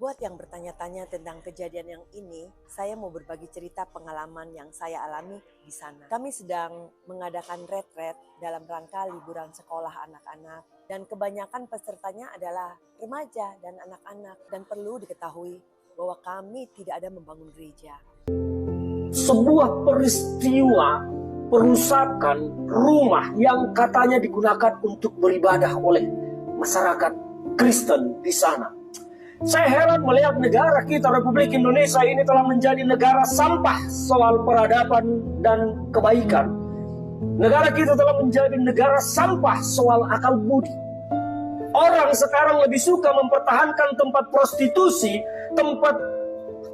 Buat yang bertanya-tanya tentang kejadian yang ini, saya mau berbagi cerita pengalaman yang saya alami di sana. Kami sedang mengadakan retret dalam rangka liburan sekolah anak-anak, dan kebanyakan pesertanya adalah remaja dan anak-anak. Dan perlu diketahui bahwa kami tidak ada membangun gereja. Sebuah peristiwa perusakan rumah yang katanya digunakan untuk beribadah oleh masyarakat Kristen di sana. Saya heran melihat negara kita, Republik Indonesia ini telah menjadi negara sampah soal peradaban dan kebaikan. Negara kita telah menjadi negara sampah soal akal budi. Orang sekarang lebih suka mempertahankan tempat prostitusi, tempat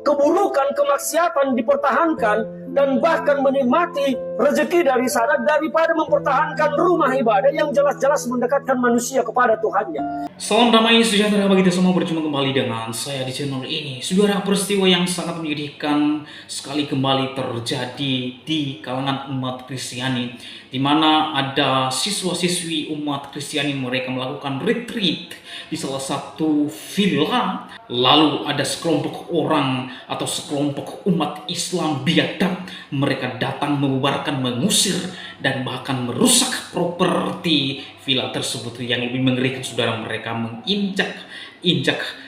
keburukan, kemaksiatan dipertahankan, dan bahkan menikmati rezeki dari sana daripada mempertahankan rumah ibadah yang jelas-jelas mendekatkan manusia kepada Tuhannya. Salam damai sejahtera bagi kita semua, berjumpa kembali dengan saya di channel ini. Saudara, peristiwa yang sangat menyedihkan sekali kembali terjadi di kalangan umat Kristiani, di mana ada siswa-siswi umat Kristiani mereka melakukan retreat di salah satu villa. Lalu ada sekelompok orang atau sekelompok umat Islam biadab, mereka datang membubarkan, mengusir, dan bahkan merusak properti villa tersebut. Yang lebih mengerikan, saudara, mereka menginjak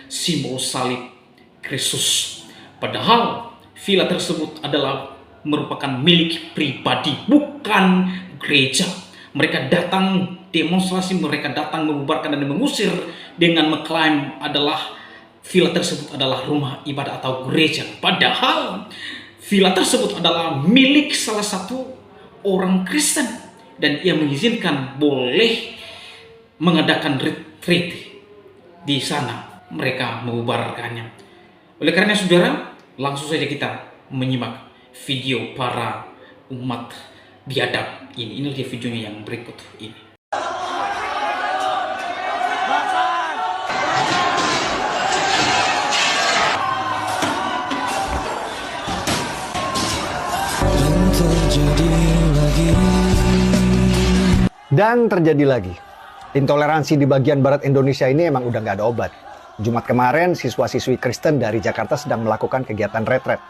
simbol salib Kristus. Padahal villa tersebut adalah merupakan milik pribadi, bukan gereja. Mereka datang demonstrasi, mereka datang membubarkan dan mengusir dengan mengklaim adalah villa tersebut adalah rumah ibadah atau gereja. Padahal villa tersebut adalah milik salah satu orang Kristen, dan ia mengizinkan boleh mengadakan retreat di sana. Mereka membubarkannya. Oleh karena saudara, langsung saja kita menyimak video para umat biadab ini. Ini dia videonya yang berikut ini. Dan terjadi lagi. Intoleransi di bagian barat Indonesia ini emang udah nggak ada obat. Jumat kemarin, siswa-siswi Kristen dari Jakarta sedang melakukan kegiatan retret.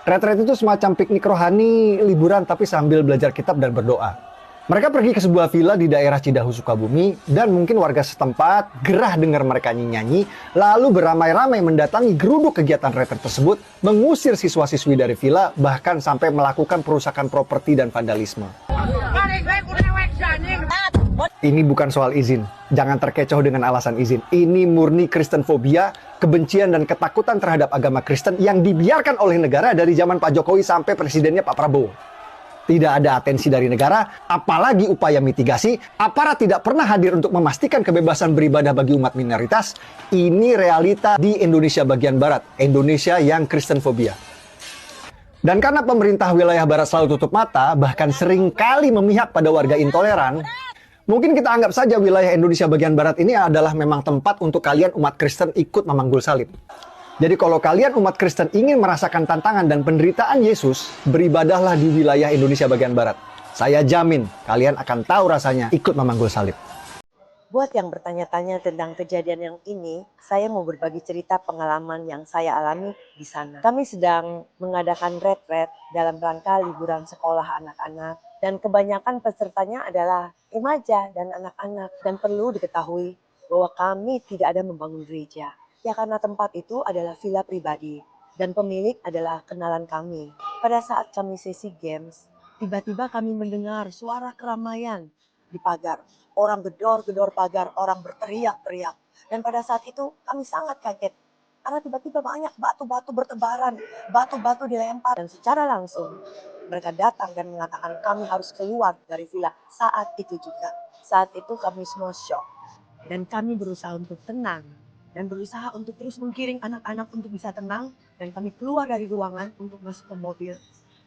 Retret itu semacam piknik rohani, liburan tapi sambil belajar kitab dan berdoa. Mereka pergi ke sebuah villa di daerah Cidahu, Sukabumi, dan mungkin warga setempat gerah dengar mereka nyanyi, lalu beramai-ramai mendatangi geruduk kegiatan retret tersebut, mengusir siswa-siswi dari villa, bahkan sampai melakukan perusakan properti dan vandalisme. Ini bukan soal izin. Jangan terkecoh dengan alasan izin. Ini murni Kristenfobia, kebencian dan ketakutan terhadap agama Kristen yang dibiarkan oleh negara dari zaman Pak Jokowi sampai presidennya Pak Prabowo. Tidak ada atensi dari negara, apalagi upaya mitigasi. Aparat tidak pernah hadir untuk memastikan kebebasan beribadah bagi umat minoritas. Ini realita di Indonesia bagian barat, Indonesia yang Kristenfobia. Dan karena pemerintah wilayah barat selalu tutup mata, bahkan sering kali memihak pada warga intoleran, mungkin kita anggap saja wilayah Indonesia bagian barat ini adalah memang tempat untuk kalian umat Kristen ikut memanggul salib. Jadi kalau kalian umat Kristen ingin merasakan tantangan dan penderitaan Yesus, beribadahlah di wilayah Indonesia bagian barat. Saya jamin kalian akan tahu rasanya ikut memanggul salib. Buat yang bertanya-tanya tentang kejadian yang ini, saya mau berbagi cerita pengalaman yang saya alami di sana. Kami sedang mengadakan retret dalam rangka liburan sekolah anak-anak, dan kebanyakan pesertanya adalah remaja dan anak-anak. Dan perlu diketahui bahwa kami tidak ada membangun gereja. Ya, karena tempat itu adalah villa pribadi, dan pemilik adalah kenalan kami. Pada saat kami sesi games, tiba-tiba kami mendengar suara keramaian di pagar. Orang gedor-gedor pagar, orang berteriak-teriak. Dan pada saat itu kami sangat kaget. Karena tiba-tiba banyak batu-batu bertebaran, batu-batu dilempar. Dan secara langsung mereka datang dan mengatakan kami harus keluar dari villa saat itu juga. Saat itu kami semua shock. Dan kami berusaha untuk tenang. Dan berusaha untuk terus menggiring anak-anak untuk bisa tenang. Dan kami keluar dari ruangan untuk masuk ke mobil.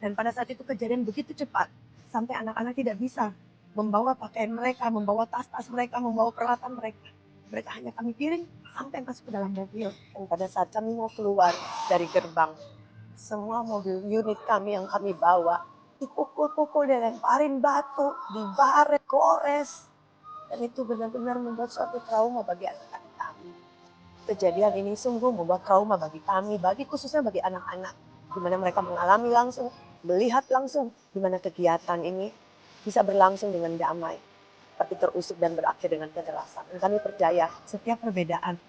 Dan pada saat itu kejadian begitu cepat. Sampai anak-anak tidak bisa membawa pakaian mereka, membawa tas-tas mereka, membawa peralatan mereka. Mereka hanya kami giring sampai masuk ke dalam mobil. Dan pada saat kami mau keluar dari gerbang, semua mobil unit kami yang kami bawa dipukul-pukul, dilemparin batu, dibaret, gores. Dan itu benar-benar membuat suatu trauma bagi anak-anak kami. kejadian ini sungguh membuat trauma bagi kami, khususnya bagi anak-anak, di mana mereka mengalami langsung, melihat langsung, di mana kegiatan ini bisa berlangsung dengan damai, tapi terusik dan berakhir dengan kekerasan. Dan kami percaya setiap perbedaan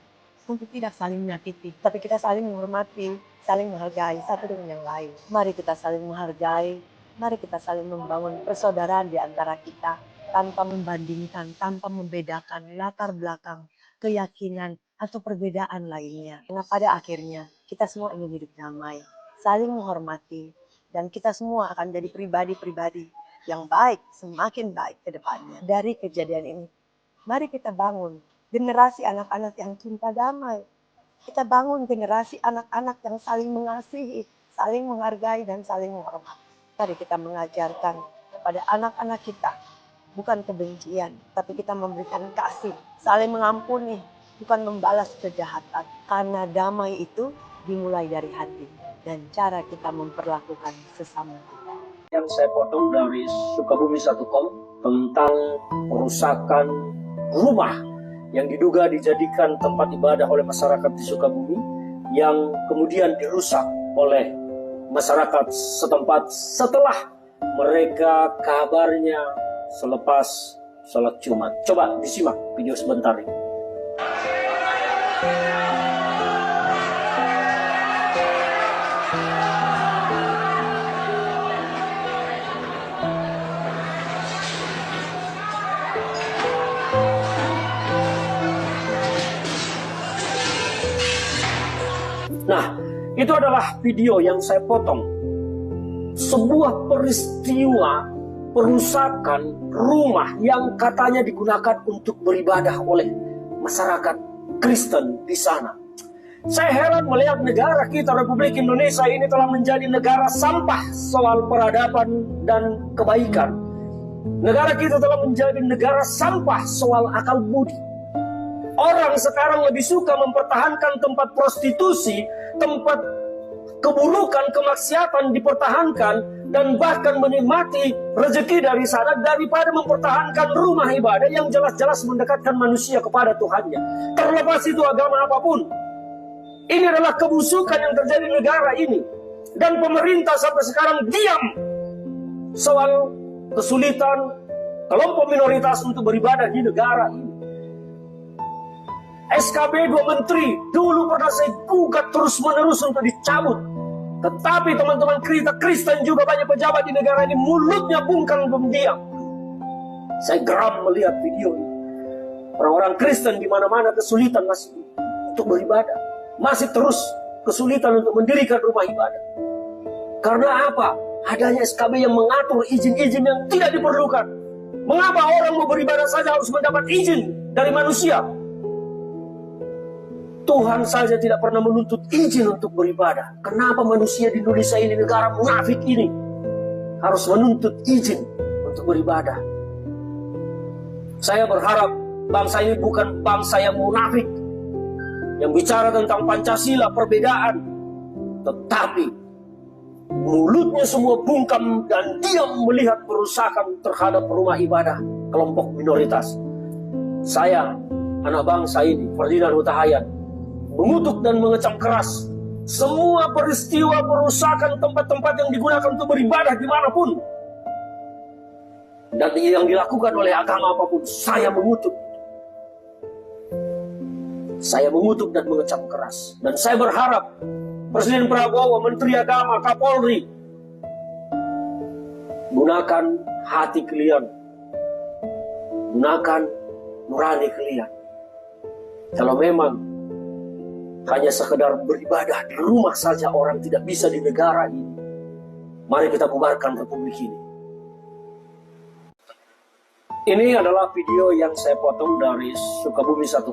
untuk tidak saling menyakiti, tapi kita saling menghormati, saling menghargai satu dengan yang lain. Mari kita saling menghargai, mari kita saling membangun persaudaraan di antara kita, tanpa membandingkan, tanpa membedakan latar belakang, keyakinan, atau perbedaan lainnya. Karena pada akhirnya kita semua ingin hidup damai, saling menghormati, dan kita semua akan jadi pribadi-pribadi yang baik, semakin baik ke depannya. Dari kejadian ini, mari kita bangun generasi anak-anak yang cinta damai. Kita bangun generasi anak-anak yang saling mengasihi, saling menghargai, dan saling menghormati. Mari kita mengajarkan kepada anak-anak kita, bukan kebencian, tapi kita memberikan kasih, saling mengampuni, bukan membalas kejahatan. Karena damai itu dimulai dari hati dan cara kita memperlakukan sesama kita. Yang saya potong dari Sukabumi1.com tentang perusakan rumah yang diduga dijadikan tempat ibadah oleh masyarakat di Sukabumi, yang kemudian dirusak oleh masyarakat setempat setelah mereka kabarnya selepas sholat Jumat. Coba disimak video sebentar ini. Nah, itu adalah video yang saya potong. Sebuah peristiwa perusakan rumah yang katanya digunakan untuk beribadah oleh masyarakat Kristen di sana. Saya heran melihat negara kita, Republik Indonesia ini telah menjadi negara sampah soal peradaban dan kebaikan. Negara kita telah menjadi negara sampah soal akal budi. Orang sekarang lebih suka mempertahankan tempat prostitusi, tempat keburukan, kemaksiatan dipertahankan, dan bahkan menikmati rezeki dari sana daripada mempertahankan rumah ibadah yang jelas-jelas mendekatkan manusia kepada Tuhannya. Terlepas itu agama apapun. Ini adalah kebusukan yang terjadi di negara ini. Dan pemerintah sampai sekarang diam soal kesulitan kelompok minoritas untuk beribadah di negara ini. SKB 2 menteri dulu pernah saya gugat terus-menerus untuk dicabut. Tetapi teman-teman kita Kristen juga banyak pejabat di negara ini mulutnya bungkam diam. Saya geram melihat video ini. Orang-orang Kristen di mana-mana kesulitan masih untuk beribadah. Masih terus kesulitan untuk mendirikan rumah ibadah. Karena apa? Adanya SKB yang mengatur izin-izin yang tidak diperlukan. Mengapa orang mau beribadah saja harus mendapat izin dari manusia? Tuhan saja tidak pernah menuntut izin untuk beribadah. Kenapa manusia di Indonesia ini, negara munafik ini, harus menuntut izin untuk beribadah? Saya berharap bangsa ini bukan bangsa yang munafik, yang bicara tentang Pancasila, perbedaan, tetapi mulutnya semua bungkam dan diam melihat perusakan terhadap rumah ibadah kelompok minoritas. Saya, anak bangsa ini, Ferdinand Huta Heian, mengutuk dan mengecam keras semua peristiwa perusakan tempat-tempat yang digunakan untuk beribadah dimanapun. Dan yang dilakukan oleh agama apapun, saya mengutuk. Saya mengutuk dan mengecam keras. Dan saya berharap Presiden Prabowo, Menteri Agama, Kapolri, gunakan hati kalian, gunakan nurani kalian. Kalau memang hanya sekedar beribadah di rumah saja orang tidak bisa di negara ini, mari kita bubarkan republik ini. Ini adalah video yang saya potong dari Sukabumi1.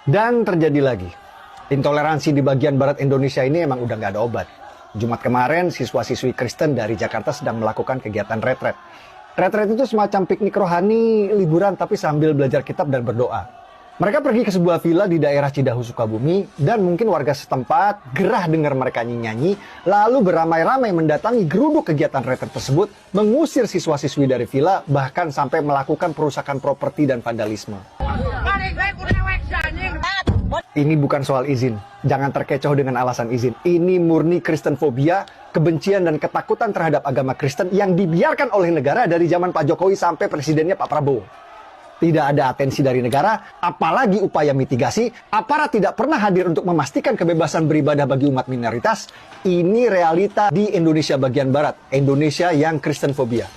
Dan terjadi lagi. Intoleransi di bagian barat Indonesia ini emang udah nggak ada obat. Jumat kemarin, siswa-siswi Kristen dari Jakarta sedang melakukan kegiatan retret. Retret itu semacam piknik rohani, liburan tapi sambil belajar kitab dan berdoa. Mereka pergi ke sebuah villa di daerah Cidahu, Sukabumi, dan mungkin warga setempat gerah dengar mereka nyanyi, lalu beramai-ramai mendatangi geruduk kegiatan retret tersebut, mengusir siswa-siswi dari villa, bahkan sampai melakukan perusakan properti dan vandalisme. Ini bukan soal izin. Jangan terkecoh dengan alasan izin. Ini murni Kristen fobia, kebencian dan ketakutan terhadap agama Kristen yang dibiarkan oleh negara dari zaman Pak Jokowi sampai presidennya Pak Prabowo. Tidak ada atensi dari negara, apalagi upaya mitigasi. Aparat tidak pernah hadir untuk memastikan kebebasan beribadah bagi umat minoritas. Ini realita di Indonesia bagian Barat, Indonesia yang Kristen fobia.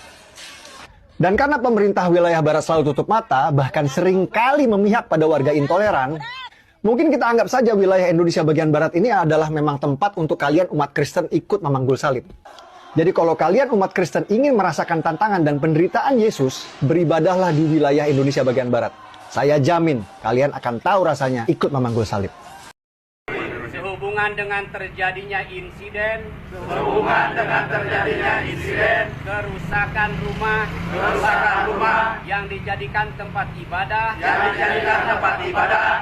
Dan karena pemerintah wilayah Barat selalu tutup mata, bahkan seringkali memihak pada warga intoleran, mungkin kita anggap saja wilayah Indonesia bagian Barat ini adalah memang tempat untuk kalian umat Kristen ikut memanggul salib. Jadi kalau kalian umat Kristen ingin merasakan tantangan dan penderitaan Yesus, beribadahlah di wilayah Indonesia bagian Barat. Saya jamin kalian akan tahu rasanya ikut memanggul salib. Sehubungan dengan terjadinya insiden kerusakan rumah yang dijadikan tempat ibadah,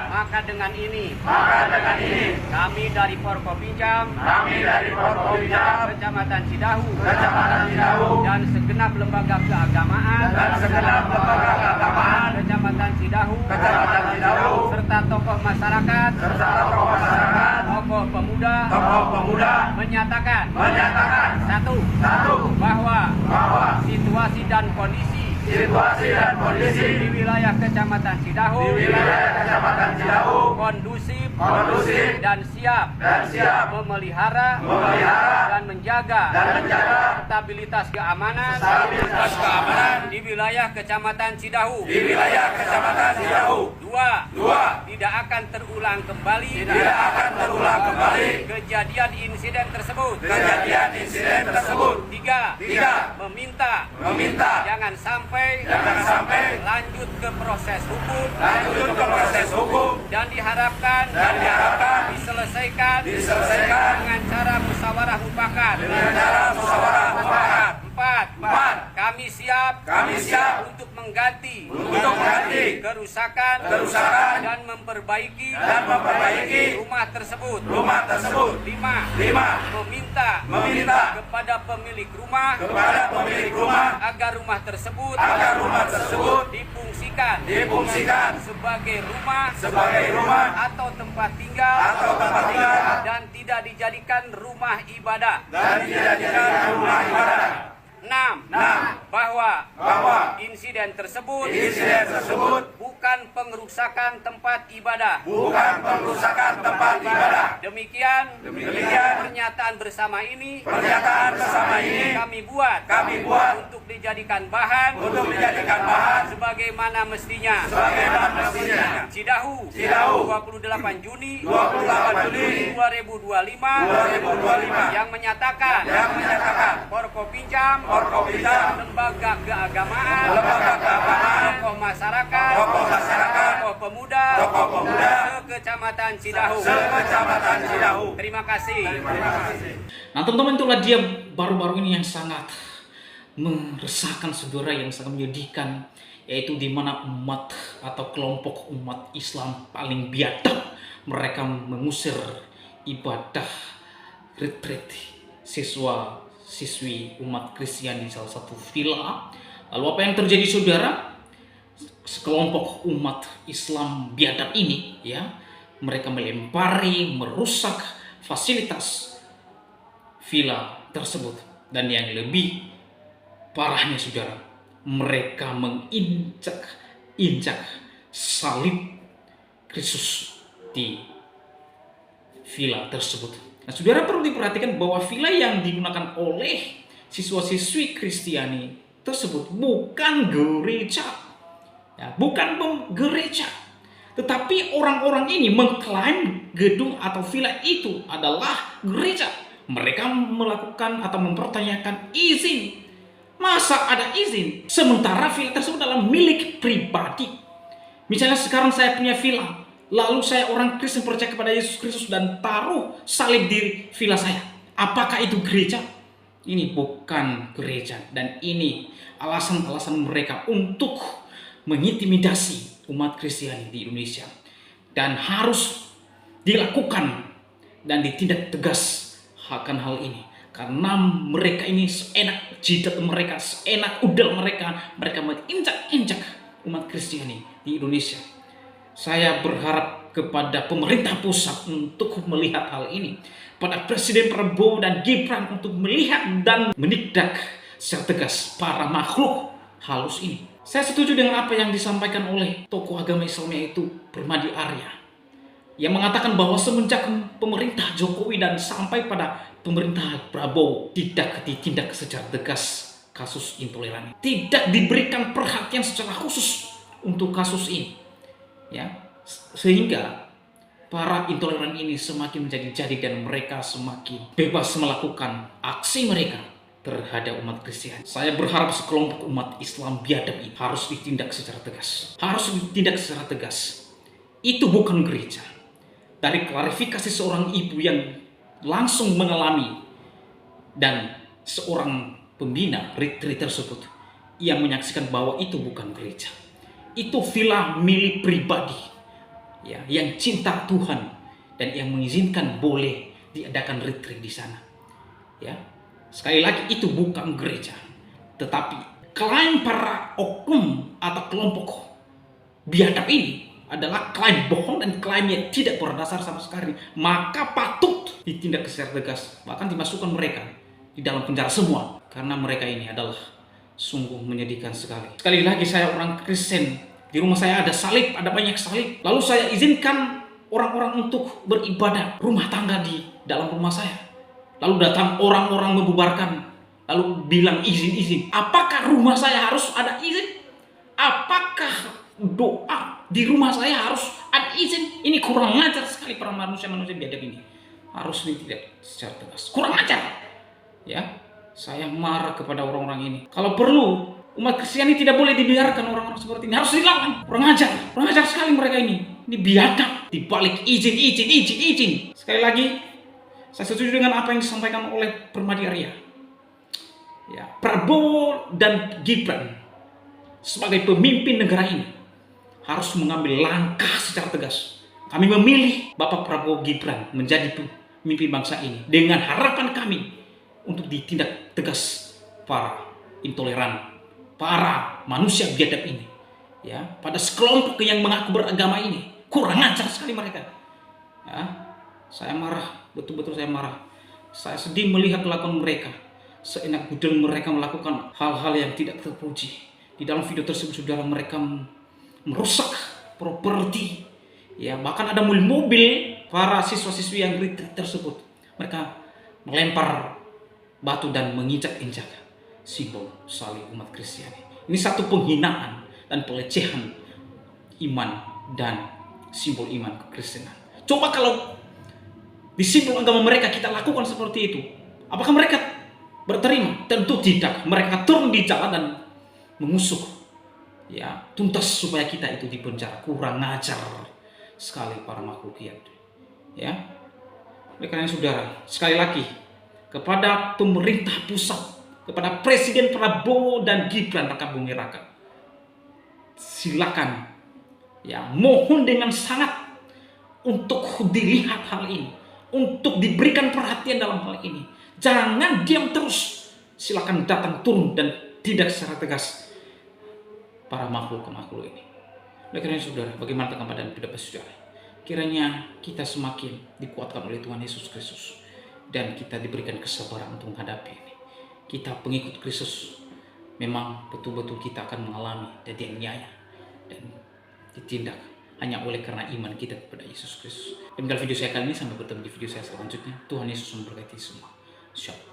maka dengan ini kami dari Forkopimjam Kecamatan Cidahu dan segenap lembaga keagamaan Kecamatan Cidahu serta tokoh masyarakat, tokoh pemuda menyatakan satu, bahwa situasi dan kondisi di wilayah Kecamatan Cidahu kondusif dan siap memelihara dan menjaga stabilitas keamanan di wilayah Kecamatan Cidahu. Dua, tidak akan terulang kembali kejadian insiden tersebut. Tiga, meminta jangan sampai lanjut ke proses hukum dan diharapkan diselesaikan dengan cara musyawarah mufakat. 4. Kami siap untuk mengganti kerusakan dan memperbaiki rumah tersebut. 5. Meminta kepada pemilik rumah agar rumah tersebut difungsikan sebagai rumah atau tempat tinggal dan tidak dijadikan rumah ibadah. 6. Bahwa insiden tersebut bukan pengerusakan tempat ibadah. Demikian pernyataan bersama ini kami buat untuk dijadikan bahan sebagaimana mestinya. Cidahu 28 Juni 2025 yang menyatakan Forkopimjam lembaga keagamaan, tokoh masyarakat, tokoh pemuda, Kecamatan Cidahu. Terima kasih. Nah teman-teman, itulah dia baru-baru ini yang sangat meresahkan saudara, yang sangat menyedihkan, yaitu di mana umat atau kelompok umat Islam paling biadab, mereka mengusir ibadah retret siswa-siswi umat Kristiani di salah satu villa. Lalu apa yang terjadi saudara? Sekelompok umat Islam biadab ini, ya, mereka melempari, merusak fasilitas villa tersebut. Dan yang lebih parahnya saudara, mereka menginjak salib Kristus di villa tersebut. Nah saudara, perlu diperhatikan bahwa villa yang digunakan oleh siswa-siswi Kristiani tersebut bukan gereja, ya, bukan gereja, tetapi orang-orang ini mengklaim gedung atau villa itu adalah gereja. Mereka melakukan atau mempertanyakan izin. Masa ada izin sementara villa tersebut adalah milik pribadi? Misalnya sekarang saya punya villa, lalu saya orang Kristen percaya kepada Yesus Kristus dan taruh salib di villa saya, apakah itu gereja? Ini bukan gereja, dan ini alasan-alasan mereka untuk mengintimidasi umat Kristiani di Indonesia, dan harus dilakukan dan ditindak tegas akan hal ini, karena mereka ini seenak jidat mereka, seenak udel mereka menginjak-injak umat Kristiani di Indonesia. Saya berharap kepada pemerintah pusat untuk melihat hal ini, pada Presiden Prabowo dan Gibran untuk melihat dan menindak secara tegas para makhluk halus ini. Saya setuju dengan apa yang disampaikan oleh tokoh agama Islam, yaitu Permadi Arya, yang mengatakan bahwa semenjak pemerintah Jokowi dan sampai pada pemerintah Prabowo tidak ditindak secara tegas kasus intoleran, tidak diberikan perhatian secara khusus untuk kasus ini, ya, sehingga para intoleran ini semakin menjadi-jadi dan mereka semakin bebas melakukan aksi mereka terhadap umat Kristen. Saya berharap sekelompok umat Islam biadab ini harus ditindak secara tegas. Harus ditindak secara tegas. Itu bukan gereja. Dari klarifikasi seorang ibu yang langsung mengalami dan seorang pembina retreat tersebut, ia menyaksikan bahwa itu bukan gereja. Itu villa milik pribadi, ya, yang cinta Tuhan dan yang mengizinkan boleh diadakan retreat di sana. Ya. Sekali lagi, itu bukan gereja, tetapi klaim para oknum atau kelompok biadab ini adalah klaim bohong dan klaim yang tidak berdasar sama sekali. Maka patut ditindak secara tegas, bahkan dimasukkan mereka di dalam penjara semua, karena mereka ini adalah sungguh menyedihkan sekali. Sekali lagi, saya orang Kristen, di rumah saya ada salib, ada banyak salib. Lalu saya izinkan orang-orang untuk beribadah rumah tangga di dalam rumah saya. Lalu datang orang-orang membubarkan, lalu bilang izin-izin. Apakah rumah saya harus ada izin? Apakah doa di rumah saya harus ada izin? Ini kurang ajar sekali para manusia-manusia biadab ini. Harus ditindak secara tegas. Kurang ajar. Ya, saya marah kepada orang-orang ini. Kalau perlu, umat Kristiani tidak boleh dibiarkan orang-orang seperti ini. Harus dilawan. Kurang ajar sekali mereka ini. Ini biadab. Dibalik izin. Sekali lagi, saya setuju dengan apa yang disampaikan oleh Permadi Arya. Ya, Prabowo dan Gibran sebagai pemimpin negara ini harus mengambil langkah secara tegas. Kami memilih Bapak Prabowo Gibran menjadi pemimpin bangsa ini dengan harapan kami untuk ditindak tegas para intoleran, para manusia biadab ini. Ya, pada sekelompok yang mengaku beragama ini, kurang ajar sekali mereka. Ya, saya marah. Betul-betul saya marah. Saya sedih melihat kelakuan mereka. Seenak budel mereka melakukan hal-hal yang tidak terpuji. Di dalam video tersebut, saudara, mereka merusak properti. Ya, bahkan ada mobil para siswa-siswi yang retreat tersebut. Mereka melempar batu dan menginjak-injak simbol salib umat Kristiani. Ini satu penghinaan dan pelecehan iman dan simbol iman kekristenan. Coba kalau di simbol agama mereka kita lakukan seperti itu, apakah mereka berterima? Tentu tidak. Mereka turun di jalan dan mengusuk, ya, tuntas supaya kita itu dipenjara. Kurang ajar sekali para makhluk hidup. Ya, oleh karena saudara, sekali lagi kepada pemerintah pusat, kepada Presiden Prabowo dan Gibran raka bumi raka, silakan, ya, mohon dengan sangat untuk dilihat hal ini, untuk diberikan perhatian dalam hal ini. Jangan diam terus. Silakan datang turun dan tidak secara tegas para makhluk ini. Oleh karena saudara, bagaimana tanggapan dan pendapat saudara? Kiranya kita semakin dikuatkan oleh Tuhan Yesus Kristus dan kita diberikan kesabaran untuk menghadapi ini. Kita pengikut Kristus, memang betul-betul kita akan mengalami dan dianiaya dan ditindak hanya oleh karena iman kita kepada Yesus Kristus. Demikian video saya kali ini, sampai bertemu di video saya selanjutnya. Tuhan Yesus memberkati semua. Shalom.